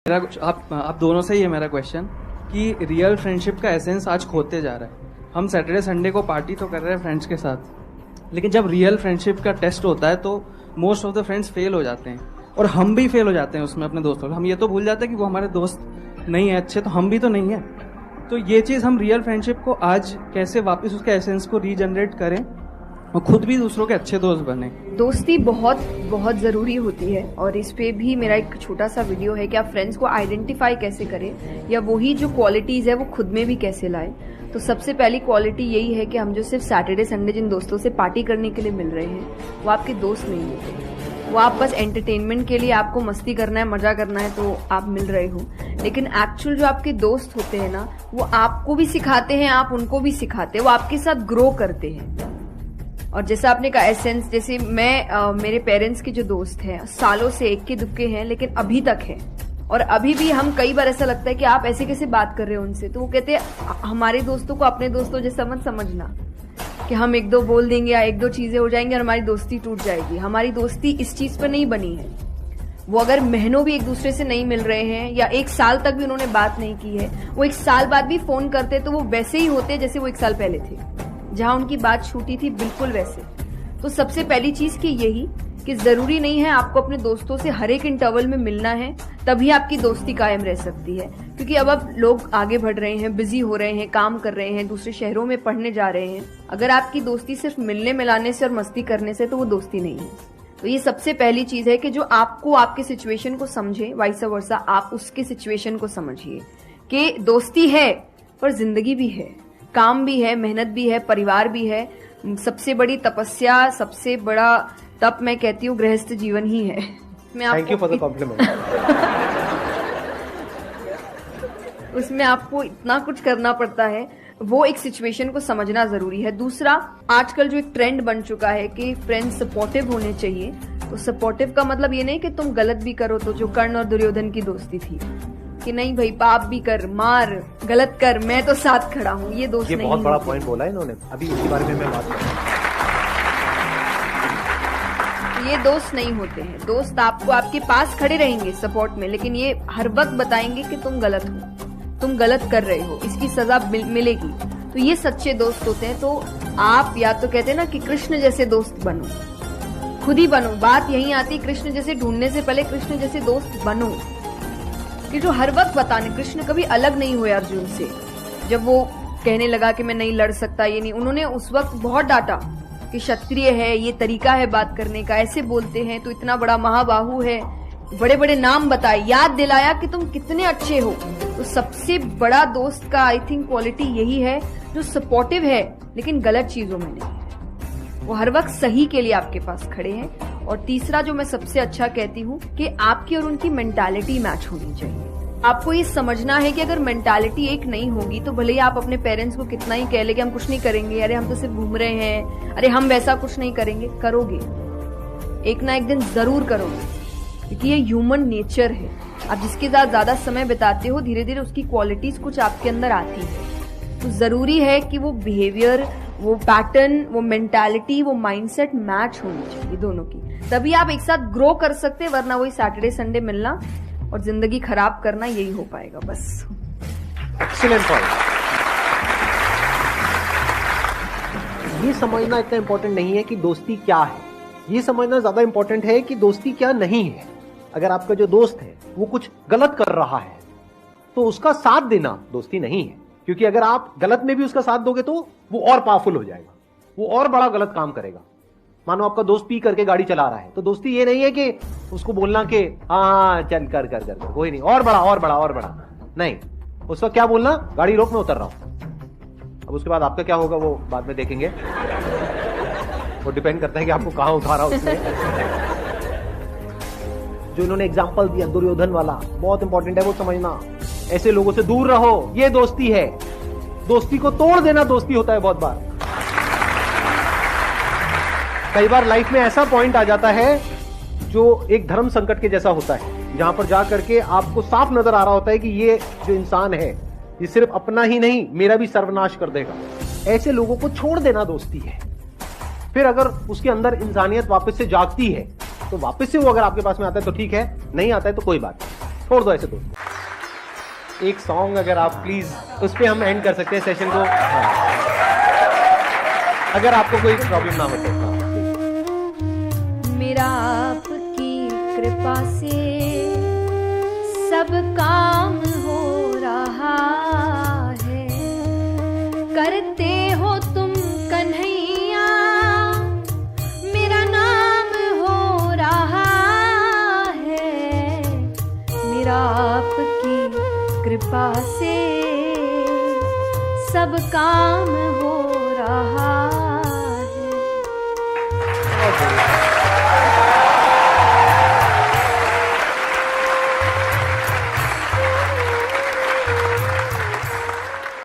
मेरा आप दोनों से ही है मेरा क्वेश्चन कि रियल फ्रेंडशिप का एसेंस आज खोते जा रहा है। हम सैटरडे संडे को पार्टी तो कर रहे हैं फ्रेंड्स के साथ, लेकिन जब रियल फ्रेंडशिप का टेस्ट होता है तो most of the friends fail हो जाते हैं और हम भी फेल हो जाते हैं उसमें अपने दोस्तों। हम ये तो भूल जाते हैं कि वो हमारे दोस्त नहीं है अच्छे, तो हम भी तो नहीं है। तो ये चीज़ हम रियल फ्रेंडशिप को आज कैसे वापस उसके एसेंस को रीजनरेट करें और खुद भी दूसरों के अच्छे दोस्त बने। दोस्ती बहुत बहुत ज़रूरी होती है और इस पे भी मेरा एक छोटा सा वीडियो है कि आप फ्रेंड्स को आइडेंटिफाई कैसे करें या वही जो क्वालिटीज़ है वो खुद में भी कैसे लाएं। तो सबसे पहली क्वालिटी यही है कि हम जो सिर्फ सैटरडे संडे जिन दोस्तों से पार्टी करने के लिए मिल रहे हैं वो आपके दोस्त नहीं होते। वो आप बस एंटरटेनमेंट के लिए, आपको मस्ती करना है, मजा करना है तो आप मिल रहे हो, लेकिन एक्चुअल जो आपके दोस्त होते हैं ना वो आपको भी सिखाते हैं, आप उनको भी सिखाते हैं, वो आपके साथ ग्रो करते हैं। और जैसा आपने कहा एसेंस, जैसे मेरे पेरेंट्स के जो दोस्त हैं सालों से इक्के दुक्के हैं लेकिन अभी तक है, और अभी भी हम कई बार ऐसा लगता है कि आप ऐसे कैसे बात कर रहे हो उनसे, तो वो कहते हैं हमारे दोस्तों को अपने दोस्तों जैसा मत समझना कि हम एक दो बोल देंगे या एक दो चीजें हो जाएंगी और हमारी दोस्ती टूट जाएगी। हमारी दोस्ती इस चीज पर नहीं बनी है। वो अगर महीनों भी एक दूसरे से नहीं मिल रहे हैं या एक साल तक भी उन्होंने बात नहीं की है, वो एक साल बाद भी फोन करते तो वो वैसे ही होते जैसे वो एक साल पहले थे, जहां उनकी बात छूटी थी बिल्कुल वैसे। तो सबसे पहली चीज की यही कि जरूरी नहीं है आपको अपने दोस्तों से हर एक इंटरवल में मिलना है तभी आपकी दोस्ती कायम रह सकती है, क्योंकि अब लोग आगे बढ़ रहे हैं, बिजी हो रहे हैं, काम कर रहे हैं, दूसरे शहरों में पढ़ने जा रहे हैं। अगर आपकी दोस्ती सिर्फ मिलने मिलाने से और मस्ती करने से तो वो दोस्ती नहीं है। तो ये सबसे पहली चीज है कि जो आपको आपके सिचुएशन को समझे, वाइस वर्सा आप उसके सिचुएशन को समझिए कि दोस्ती है पर जिंदगी भी है, काम भी है, मेहनत भी है, परिवार भी है। सबसे बड़ी तपस्या, सबसे बड़ा तप मैं कहती हूँ गृहस्थ जीवन ही है। Thank you for the compliment. उसमें आपको इतना कुछ करना पड़ता है, वो एक सिचुएशन को समझना जरूरी है। दूसरा, आजकल जो एक ट्रेंड बन चुका है कि फ्रेंड्स सपोर्टिव होने चाहिए, तो सपोर्टिव का मतलब ये नहीं कि तुम गलत भी करो, तो जो कर्ण और दुर्योधन की दोस्ती थी कि नहीं भाई पाप भी कर, मार, गलत कर, मैं तो साथ खड़ा हूँ, ये दोस्त नहीं। ये बहुत बड़ा पॉइंट बोला इन्होंने, अभी इसी बारे में मैं बात कर रहा हूँ। ये दोस्त नहीं होते हैं। दोस्त आपको आपके पास खड़े रहेंगे सपोर्ट में, लेकिन ये हर वक्त बताएंगे कि तुम गलत हो, तुम गलत कर रहे हो, इसकी सजा मिलेगी। तो ये सच्चे दोस्त होते हैं। तो आप या तो कहते हैं ना कि कृष्ण जैसे दोस्त बनो, खुद ही बनो। बात यही आती, कृष्ण जैसे ढूंढने से पहले कृष्ण जैसे दोस्त बनो, कि जो हर वक्त बताने। कृष्ण कभी अलग नहीं हुए अर्जुन से। जब वो कहने लगा कि मैं नहीं लड़ सकता, ये नहीं, उन्होंने उस वक्त बहुत डांटा कि क्षत्रिय है, ये तरीका है बात करने का, ऐसे बोलते हैं, तो इतना बड़ा महाबाहु है, बड़े बड़े नाम बताए, याद दिलाया कि तुम कितने अच्छे हो। तो सबसे बड़ा दोस्त का आई थिंक क्वालिटी यही है, जो सपोर्टिव है लेकिन गलत चीजों में नहीं है, वो हर वक्त सही के लिए आपके पास खड़े हैं। और तीसरा जो मैं सबसे अच्छा कहती हूँ कि आपकी और उनकी मेंटालिटी मैच होनी चाहिए। आपको ये समझना है कि अगर मेंटालिटी एक नहीं होगी तो भले ही आप अपने पेरेंट्स को कितना ही कह ले कि हम कुछ नहीं करेंगे, अरे हम तो सिर्फ घूम रहे हैं, अरे हम वैसा कुछ नहीं करेंगे, करोगे एक ना एक दिन जरूर करोगे, क्योंकि ये ह्यूमन नेचर है। आप जिसके साथ ज्यादा समय बिताते हो धीरे धीरे उसकी क्वालिटीज कुछ आपके अंदर आती है। तो जरूरी है कि वो बिहेवियर, वो पैटर्न, वो मेंटालिटी, वो माइंडसेट मैच होनी चाहिए दोनों की, तभी आप एक साथ ग्रो कर सकते हैं। वरना वही सैटरडे संडे मिलना और जिंदगी खराब करना, यही हो पाएगा बस। Excellent point. ये समझना इतना इंपॉर्टेंट नहीं है कि दोस्ती क्या है, ये समझना ज्यादा इंपॉर्टेंट है कि दोस्ती क्या नहीं है। अगर आपका जो दोस्त है वो कुछ गलत कर रहा है तो उसका साथ देना दोस्ती नहीं है, क्योंकि अगर आप गलत में भी उसका साथ दोगे तो वो और पावरफुल हो जाएगा, वो और बड़ा गलत काम करेगा। मानो आपका दोस्त पी करके गाड़ी चला रहा है, तो दोस्ती ये नहीं है कि उसको बोलना कि हाँ चल कर कर कर कोई नहीं, और बड़ा और बड़ा और बड़ा नहीं। उसका क्या बोलना, गाड़ी रोक, मैं उतर रहा हूं। अब उसके बाद आपका क्या होगा वो बाद में देखेंगे, वो डिपेंड करता है कि आपको कहां उतारा उसने। जो इन्होंने एग्जाम्पल दिया दुर्योधन वाला, बहुत इंपॉर्टेंट है वो समझना। ऐसे लोगों से दूर रहो, ये दोस्ती है। दोस्ती को तोड़ देना दोस्ती होता है बहुत बार। कई बार लाइफ में ऐसा पॉइंट आ जाता है जो एक धर्म संकट के जैसा होता है, जहां पर जाकर के आपको साफ नजर आ रहा होता है कि ये जो इंसान है ये सिर्फ अपना ही नहीं मेरा भी सर्वनाश कर देगा। ऐसे लोगों को छोड़ देना दोस्ती है। फिर अगर उसके अंदर इंसानियत वापस से जागती है तो वापस से वो अगर आपके पास में आता है तो ठीक है, नहीं आता है तो कोई बात नहीं। छोड़ दो ऐसे दोस्त। एक सॉन्ग अगर आप प्लीज, उस पे हम एंड कर सकते हैं सेशन को। अगर आपको कोई प्रॉब्लम ना हो तो। मेरा आपकी कृपा से सब काम हो रहा है, करते हो तुम कन्हैया मेरा नाम हो रहा है, मेरा आपकी कृपा से सब काम हो